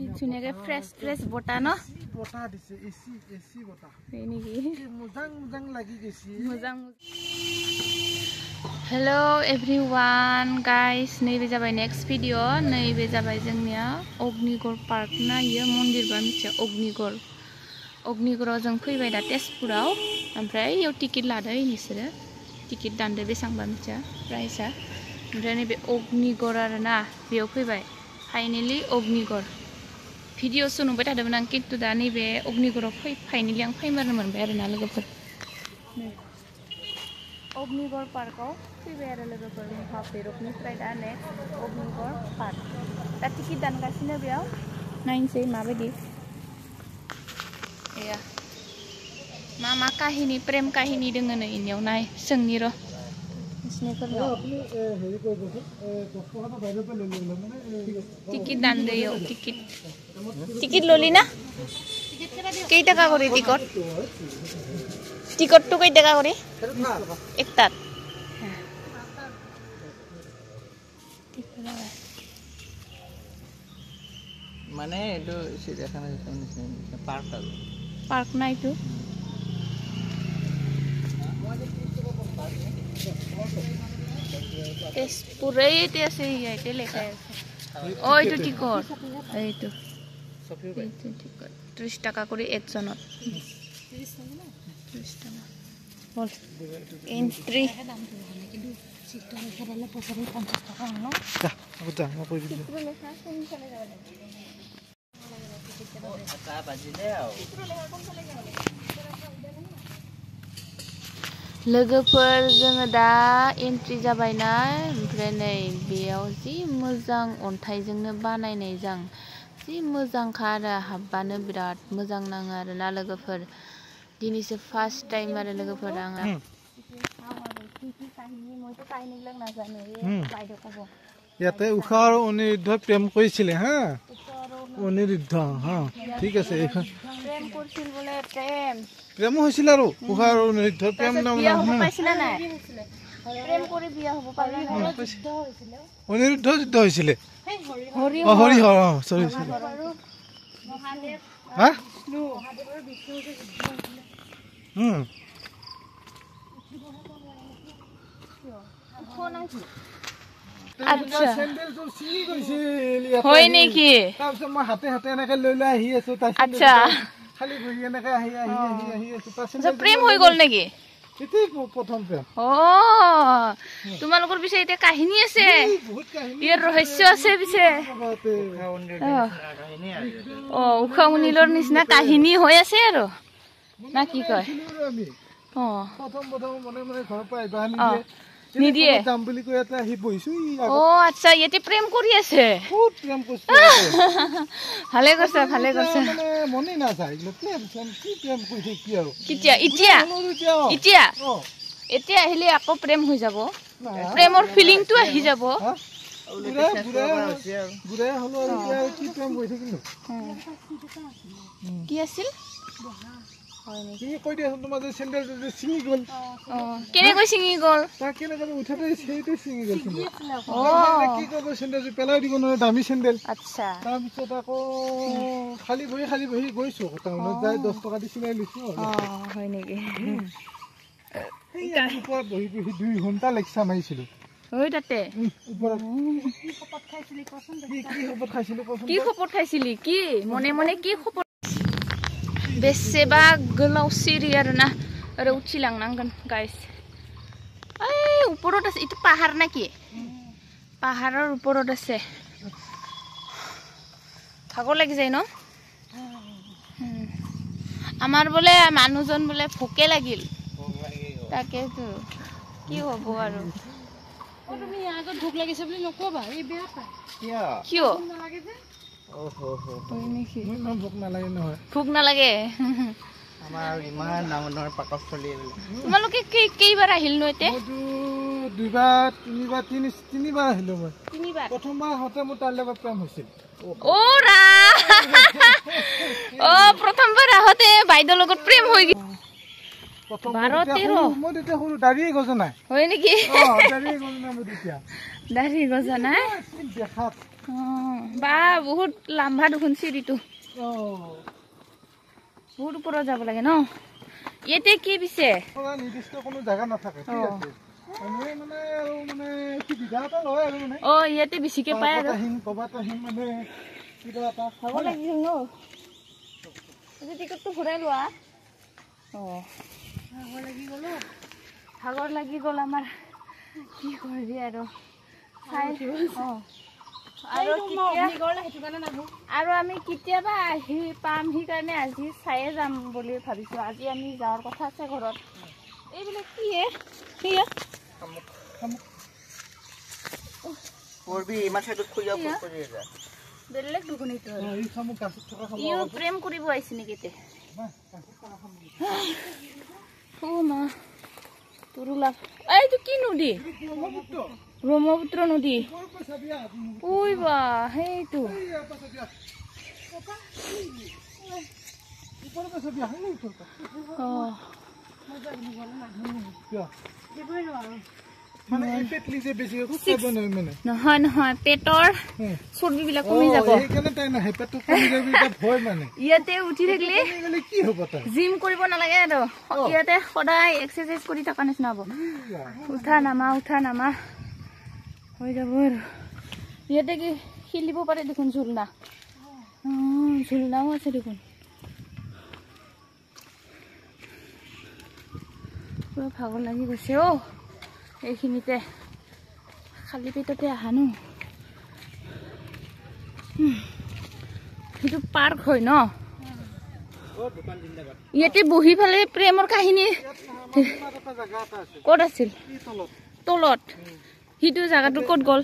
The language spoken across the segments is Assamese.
কি ধুনীয়াকে ফ্ৰেছ বটা ন বটা দিছে এসি বটা এই নেকি মুজাং লাগি গৈছে মুজাং हेलो एवरीवन गाइस नैबे जाबाय नेक्स्ट भिडिअ नैबे जाबाय जोंनिया अग्निगढ़ पार्क नायो मन्दिर बा मिथिया अग्निगढ़ाव जों फैबाय दा तेजपुराव ओमफ्राय इयाव टिकेट लादो नोंसोरो टिकेट दानदो बेसांबा मिथिया प्राइसआ ओमफ्राय नैबे अग्निगढ़ आरोना बेयाव फैबाय फाइनेलि अग्निगढ़ भिडिअ नुबाय थादोंमोन आं किन्तु दा नैबे अग्निगढ़ाव फाइनेलि आं फैमारनो मोनबाय आरोना लोगोफोर अग्निगढ़ पार्कआव फैबाय आरो लोगोफोर महाभैरबनिफ्राय दा नेक्स्ट अग्निगढ़ पार्क दा टिकेट दानगासिनो बेयाव नायनोसै माबायदि एया मा काहिनी प्रेम काहिनी दोङो नै इनियाव नाय सोंनि र' नोंसिनिफोरनाव टिकेट दानदो इयाव टिकेट लলি ना केइ टाका करे टिकट तो कई टाका करे एक तार মানে এটো চিৰিয়াখানা পার্ক না এটো তেজপুরেতে আছে ইয়াতে লেখা আছে ও এটো টিকট এইটো টিকট 30 টাকা করে একজনত 30 টাকা বল এন্ট্রি लोगोफोर जोङो दा एन्ट्रि जाबायना ओमफ्राय नै बेयाव जि मोजां अन्थाइजोंनो बानायनाय जां जि मोजांखा आरो हाबबानो बिराद मोजां नाङो आरोना लोगोफोर दिनैसो फार्स्ट टाइम आरो लोगोफोर आङो ইয়াতে উষা আৰু অনিৰুদ্ধ প্ৰেম কৰিছিলে হা অনিৰুদ্ধ হা ঠিক আছে এইখন প্ৰেম কৰিছিল বলে প্ৰেম হৈছিল আৰু উষা আৰু অনিৰুদ্ধ প্ৰেম নাম পাইছিল নাই প্ৰেম কৰি বিয়া হ'ব পাৰি যুদ্ধ হৈছিল অনিৰুদ্ধ যুদ্ধ হৈছিলে হৰি সৰি মহাদেৱ হা মহাদেৱৰ বিষ্ণু যুদ্ধ হৈছিল আচ্ছা হয় নেকি তাৰপিছত মই হাতে এনেকে লৈ আহি আছো আচ্ছা খালি ঘূৰি এনেকে আহি আছো প্ৰেম হৈ গ'ল নেকি প্ৰথম প্ৰেম তোমালোকৰ পিছে এতিয়া কাহিনী আছে ইয়াৰ ৰহস্য আছে পিছে উষা অনিলৰ নিচিনা কাহিনী হৈ আছে আৰু না কি কয় প্ৰথম মনে ঘৰৰ পৰা আহিবা নিদিয়ে যাম বুলি কৈ এটা আহি বহিছো আচ্ছা ইয়াতে প্ৰেম কৰি আছে বহুত প্ৰেম কৰিছে ভালে কৰিছে মানে মনে নাযায় প্ৰেম কি প্ৰেম কৰিছে কি আৰু এতিয়া আহিলে আকৌ প্ৰেম হৈ যাব প্ৰেমৰ ফিলিংটো আহি যাব কি আছিল কেনেকৈ ছিঙি গ'ল পেলাই দিব নোৱাৰে দামী চেণ্ডেল আচ্ছা তাৰপিছত আকৌ খালি বহি গৈছো টাউনত যাই 10 টকা দি চিলাই লৈছো হয় নেকি ওপৰত বহি 2 ঘণ্টা লেকচাৰ মাৰিছিলো তাতে কি খপত খাইছিলি কি মনে কি খপত बेसेबा गोलाव सिरि आरोना ओरै उथिलांनांगोन गाइस ओइ ওপৰত আছে इটো পাহাৰ নাকি পাহাৰৰ ওপৰত আছে ভাগৰ লাগি যায় ন আমাৰ বলে মানুহজন বলে ভোকে লাগিল তাকেতো কি হ'ব আৰু তুমি আগত ভোক লাগিছে বুলি নকবা এই বেয়া পায় কিয় নালাগে যে ভোক নালাগে আমাৰ ইমান ডাঙৰ পাকস্থলী তোমালোকে কেইবাৰ আহিল ন এতে তিনিবাৰ আহিলো মই প্ৰথমবাৰ হতে মোৰ তাৰ লগত প্ৰেম হৈছিল প্ৰথমবাৰ আহোতে বাইদেউৰ লগত প্ৰেম হৈ গ'ল 12-13 মই তেতিয়া সৰু দাড়ি গজা নাই হয় নেকি দাড়ি গজা নাই মই তেতিয়া দাড়ি গজা নাই দেখাত বা বহুত লম্বা দেখোন চিৰিটো বহুত ওপৰত যাব লাগে ন ইয়াতে কি পিছে নিৰ্দিষ্ট কোনো জাগা নাথাকে ঠিক আছে মানে আৰু মানে সুবিধা এটা লয় আৰু মানে ইয়াতে বেছিকে পায় আৰু কবাত আহিম মানে কিবা এটা খাব লাগিছিল ন টিকটটো ঘূৰাই লোৱা ভাগৰ লাগি গ'ল আমাৰ কি কৰিবি আৰু আৰু আমি কেতিয়াবা আহি পাম সেইকাৰণে আজি চায়ে যাম বুলি ভাবিছো আজি আমি যাওয়াৰ কথা আছে ঘৰত এইবিলাক কি বেলেগ দেখোন ইও প্ৰেম কৰিব আহিছে নেকি মা তোৰো লাভ এইটো কি নদী ব্ৰহ্মপুত্ৰ নদী ওই বা সেইটো নহয় নহয় পেটৰ চৰ্বিবিলাক কমি যাব ইয়াতে উঠি থাকিলে জিম কৰিব নালাগে আৰু ইয়াতে সদায় এক্সাৰচাইজ কৰি থকা নিচিনা হ'ব উঠা নামা হৈ যাব আৰু ইয়াতে কি খেলিব পাৰে দেখোন ঝুলনাও আছে দেখোন পুৰা ভাগৰ লাগি গৈছে এইখিনিতে খালী পেটতে আহা ন সেইটো পাৰ্ক হয় ন ইয়াতে বহি ফালে প্ৰেমৰ কাহিনী ক'ত আছিল তলত সিটো জাগাটো ক'ত গ'ল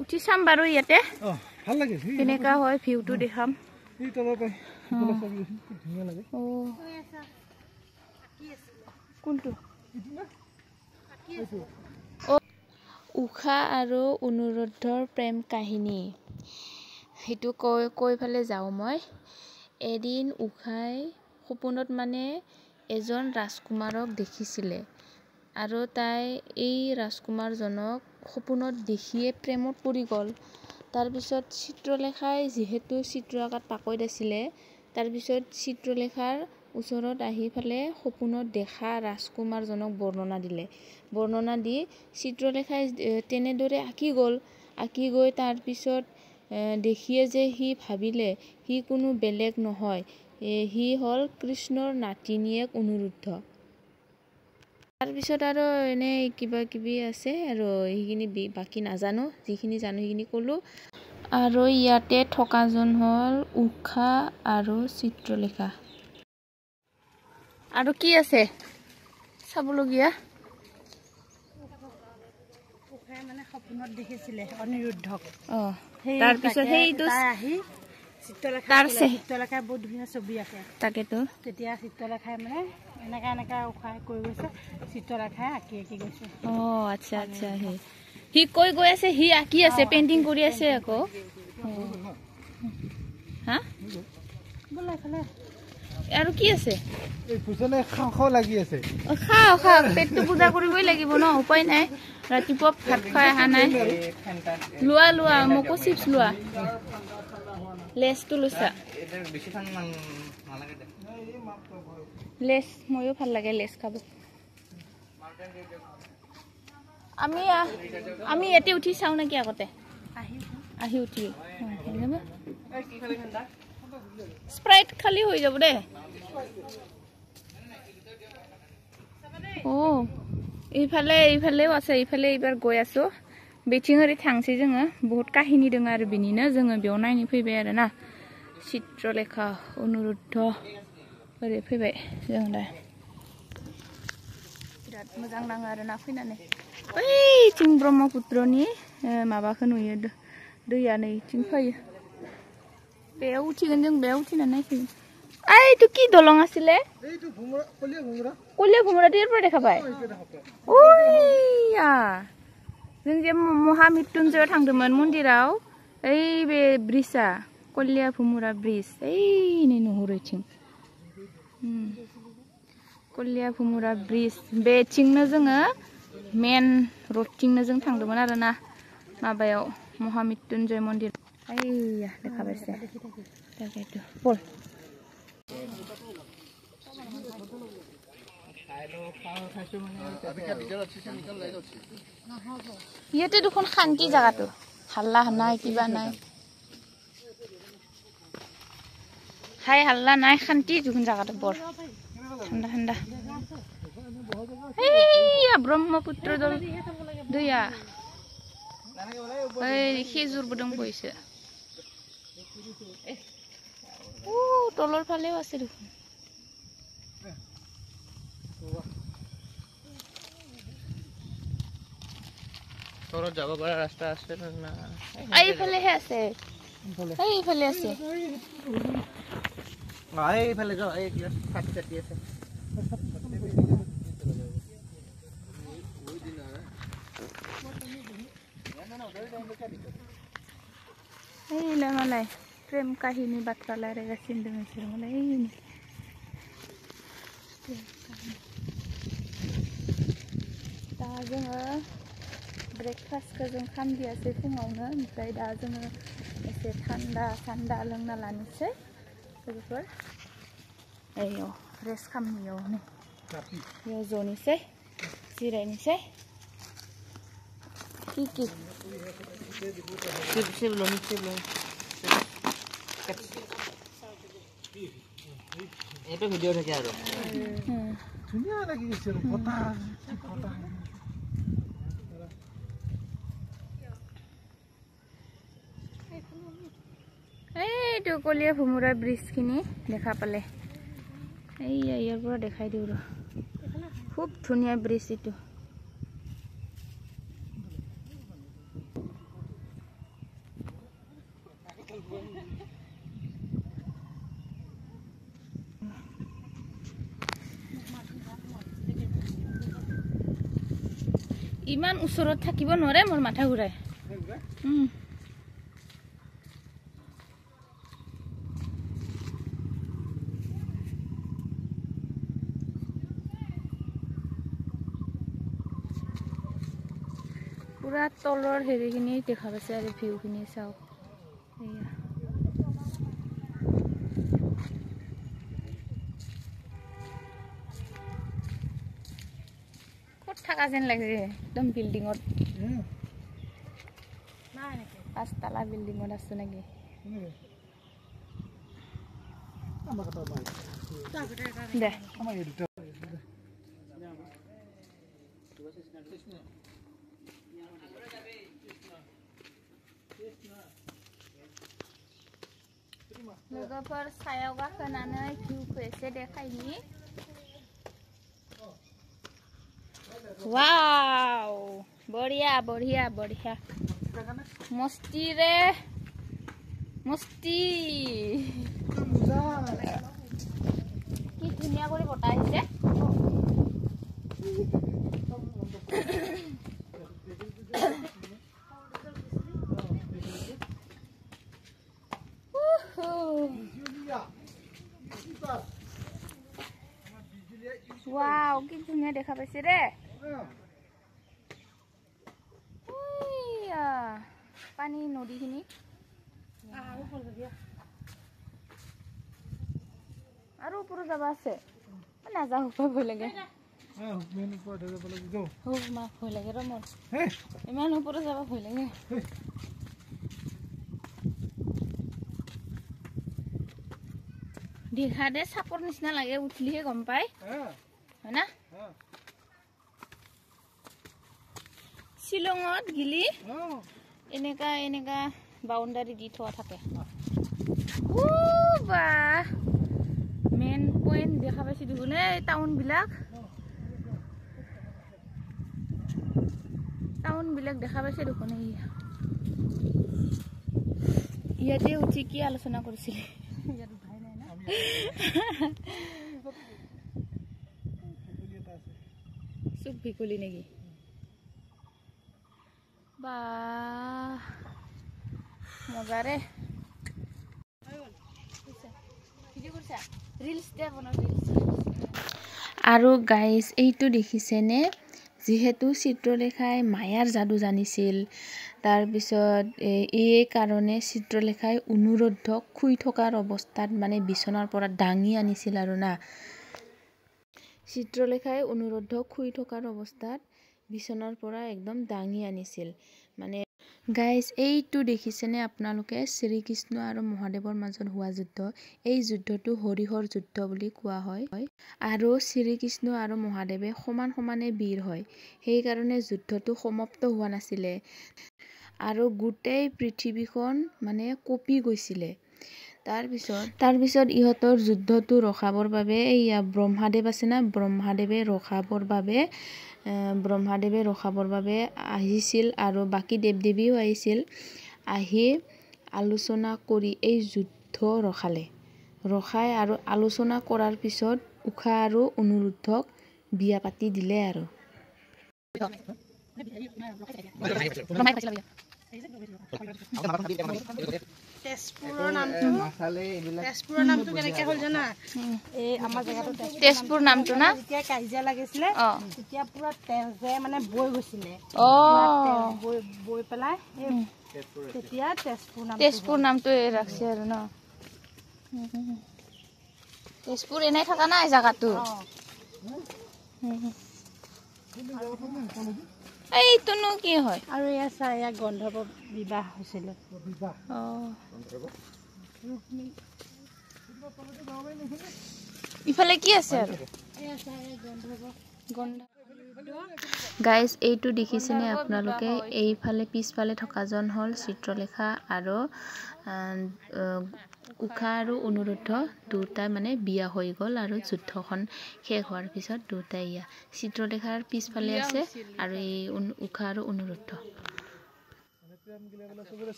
উঠি চাম বাৰু ইয়াতে কেনেকা হয় ভিউটো দেখাম উষা আৰু অনুৰোধৰ প্ৰেম কাহিনী সেইটো কৈ ফালে যাওঁ মই এদিন উষাই সপোনত মানে এজন ৰাজকুমাৰক দেখিছিলে আৰু তাই এই ৰাজকুমাৰজনক সপোনত দেখিয়ে প্ৰেমত পৰি গ'ল তাৰপিছত চিত্ৰলেখাই যিহেতু চিত্ৰ আঁকাত পাকৈত আছিলে তাৰপিছত চিত্ৰলেখাৰ ওচৰত আহি ফালে সপোনত দেখা ৰাজকুমাৰজনক বৰ্ণনা দি চিত্ৰলেখাই তেনেদৰে আঁকি গৈ তাৰপিছত দেখিয়ে যে সি ভাবিলে সি কোনো বেলেগ নহয় সি হ'ল কৃষ্ণৰ নাতিনীয়েক অনুৰুদ্ধ তাৰপিছত আৰু এনেই কিবা কিবি আছে আৰু সেইখিনি বাকী নাজানো যিখিনি জানো সেইখিনি ক'লো আৰু ইয়াতে থকাজন হ'ল উষা আৰু চিত্ৰলেখা আৰু কি আছে চাবলগীয়া উষাই মানে সপোনত দেখিছিলে অনিৰুদ্ধক তাৰপিছত সেইটো আহি চিত্ৰলেখাই বহুত ধুনীয়া ছবি আঁকে তাকেতো তেতিয়া চিত্ৰলেখাই মানে এনেকা উষাই কৈ গৈছে চিত্ৰলেখাই আঁকি গৈছে আচ্ছা সি কৈ গৈ আছে সি আঁকি আছে পেইন্টিং কৰি আছে আকৌ হা আৰু কি আছে খা পেটটো পূজা কৰিবই লাগিব ন উপায় নাই ৰাতিপুৱা ভাত খাই অহা নাই লোৱা মোকো চিপছ লোৱা লেছটো লৈছা লেছ ময়ো ভাল লাগে লেছ খাব আমি ইয়াতে উঠি চাওঁ নেকি আগতে আহি উঠি স্প্ৰাইট খালি হৈ যাব দে এইফালেও আছে এইফালে এইবাৰ গৈ আছো बेथिं ओरै थांसै जोङो बहुत काहिनी दङ आरो बिनिनो जोङो बेयाव नायनो फैबाय आरो ना चित्रलेखा अनुरुद्ध ओरै फैबाय जों दा बिराद मोजां नाङो आरो ना फैनानै बैथिं ब्रह्मपुत्रनि माबाखौ नुयो दैया नैथिं फैयो बेयाव उथिगोन जों बेयाव उथिनानै नायफैगोन এইটো কি দলং আছিলে এইটো কলিয়া ভুমৰা টিৰ পৰা দেখা পায় ওইয়া जों जे महामृत्युंजय थांदोंमोन मन्दिराव ओइ बे ब्रिजआ कलिया भुमुरा ब्रिज ऐ नै नुहुरैथिं कलिया भुमुरा ब्रिज बेथिंनो जोङो मेन रडथिंनो जों थांदोंमोन आरोना माबायाव महामृत्युंजय मन्दिर आइया देखाबायसे दागेटु बल ইয়াতে দেখোন শান্তি জায়গাটো হাল্লা নাই কিবা নাই হাই হাল্লা নাই শান্তি দেখোন জায়গাটো বৰ ঠাণ্ডা ঠাণ্ডা এইয়া ব্ৰহ্মপুত্ৰ দল দুয়া এই খেজুৰ বদং বৈছে ও তলৰ ফালেও আছে দেখোন তোৰ যাব পৰা ৰাস্তা আছে না এইফালেহে আছে এইফালে আছে এইফালে যাও এই ফাটি কাটি আছে এইলে মালাই প্ৰেম কাহিনী বাৰ্তা লাগাইছিল মানে এই दा जोङो ब्रेकफास्टखौ जों खालामदियासै फुङावनो ओमफ्राय दा जोङो एसे थान्दा लोंना लानोसै लोगोफोर एयाव रेस्ट खालामनियाव नै बेयाव ज'नोसै जिरायनोसै কি এইটো ভিডিঅ' থাকে আৰু ধুনীয়া লাগি গৈছে বতাহ এইটো কলিয়া ভুমুৰা ব্ৰিজখিনি দেখা পালে এইয়া ইয়াৰ পৰা দেখাই দিওঁ ৰ খুব ধুনীয়া ব্ৰিজ এইটো ইমান ওচৰত থাকিব নোৱাৰে মোৰ মাথা ঘূৰাই পুৰা তলৰ হেৰিখিনি দেখা পাইছে আৰু ভিউখিনি চাওক এয়া ক'ত থাকা যেন লাগে একদম বিল্ডিঙত পাঁচতলা বিল্ডিঙত আছো নেকি দে लोगोफोर सायाव गाखोनानै भिउखौ एसे देखायनि वाव बढ़िया बढ़िया बढ़िया मस्ती रे मस्ती কি ধুনীয়া কৰি বতাহ আহিছে वाव কি ধুনীয়া দেখা পাইছে ৰে পানী নদীখিনি আৰু ওপৰত যাব আছে নাযাওঁ ভয় লাগে ভয় লাগে ৰ মোৰ ইমান ওপৰত যাব ভয় লাগে দেখা দে চাপৰ নিচিনা লাগে উঠলিহে গম পাই হয় না শিলঙত গিলি এনেকা এনেকা বাউন্ডাৰী দি থোৱা থাকে বা মেইন পইণ্ট দেখা পাইছে দেখোন এই টাউন বিলাক দেখা পাইছে দেখোন ইয়াতে উঠি কি আলোচনা কৰিছিলে চুপ ভিকুলি নেকি বা মজা ৰে আৰু গাইজ এইটো দেখিছেনে যিহেতু চিত্ৰলেখাই মায়াৰ যাদু জানিছিল তাৰপিছত এই কাৰণে চিত্ৰলেখাই অনুৰুদ্ধক শুই থকাৰ অৱস্থাত মানে বিছনাৰ পৰা দাঙি আনিছিল আৰু না চিত্ৰলেখাই অনুৰুদ্ধক শুই থকাৰ অৱস্থাত বিছনাৰ পৰা একদম দাঙি আনিছিল মানে গাইজ এইটো দেখিছেনে আপোনালোকে শ্ৰীকৃষ্ণ আৰু মহাদেৱৰ মাজত হোৱা যুদ্ধ এই যুদ্ধটো হৰিহৰ যুদ্ধ বুলি কোৱা হয় আৰু শ্ৰীকৃষ্ণ আৰু মহাদেৱে সমানে বীৰ হয় সেইকাৰণে যুদ্ধটো সমাপ্ত হোৱা নাছিলে আৰু গোটেই পৃথিৱীখন মানে কঁপি গৈছিলে তাৰপিছত ইহঁতৰ যুদ্ধটো ৰখাবৰ বাবে এইয়া ব্ৰহ্মাদেৱ আছে না ব্ৰহ্মাদেৱে ৰখাবৰ বাবে আহিছিল আৰু বাকী দেৱ দেৱীও আহিছিল আহি আলোচনা কৰি এই যুদ্ধ ৰখাই আৰু আলোচনা কৰাৰ পিছত উষা আৰু অনুৰুদ্ধক বিয়া পাতি দিলে আৰু তেজপুৰৰ নামটো কেনেকে হ'ল জানা এই আমাৰ জেগাটো তেজপুৰ নামটো না যেতিয়া কাজিয়া লাগিছিলে তেতিয়া পুৰা তেজে মানে বৈ গৈছিলে বৈ পেলাই তেতিয়া তেজপুৰ নামটো ৰাখছে আৰু ন তেজপুৰ এনেই থকা নাই জাগাটো এইটোনো কি হয় আৰু এয়া চা এয়া গন্ধৰ্ব বিবাহ হৈছিলে ইফালে কি আছে আৰু গাইজ এইটো দেখিছেনে আপোনালোকে এইফালে পিছফালে থকাজন হ'ল চিত্ৰলেখা আৰু উষা আৰু অনুৰুদ্ধ দুটাই মানে বিয়া হৈ গ'ল আৰু যুদ্ধখন শেষ হোৱাৰ পিছত দুটাই চিত্ৰলেখাৰ পিছফালে আছে আৰু এই উষা আৰু অনুৰুদ্ধ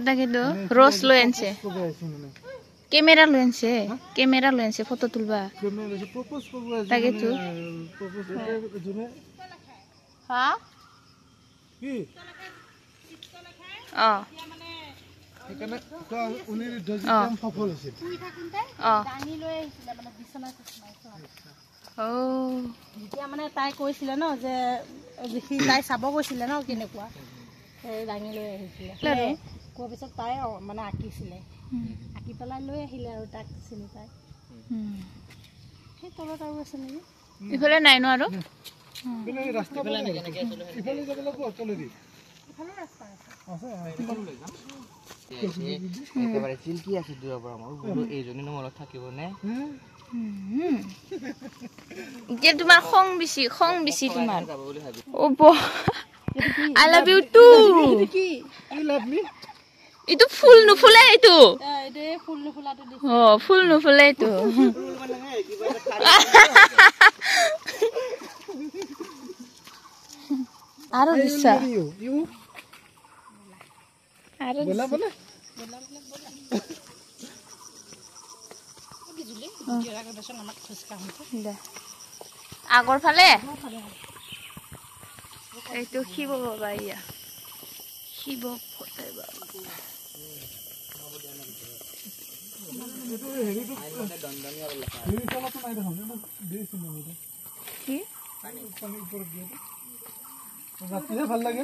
তাকেতো ৰছ লৈ আনছে কেমেৰা লৈ আনছে ফটো তুলবা তাকেতো যেতিয়া মানে তাই কৈছিলে ন যে তাই চাব গৈছিলে ন কেনেকুৱা দাঙি লৈ আহিছিলে কোৱাৰ পিছত তাই মানে আঁকিছিলে আঁকি পেলাই লৈ আহিলে আৰু তাক চিনি পাই সেই তলত আৰু আছে নেকি ইফালে নাই ন আৰু একেবাৰে চিল্কি আছে দূৰৰ পৰা মোৰ বোলো এইজনী মনত থাকিবনে এতিয়া তোমাৰ খং বেছি তোমাৰ I love you too এইটো ফুল নুফুলে এইটো ফুল নুফুলে এইটো আৰু দিছা আৰু আগৰ ফালে এইটো শিৱ বাবা শিৱ ফটাই বাবা ভাল লাগে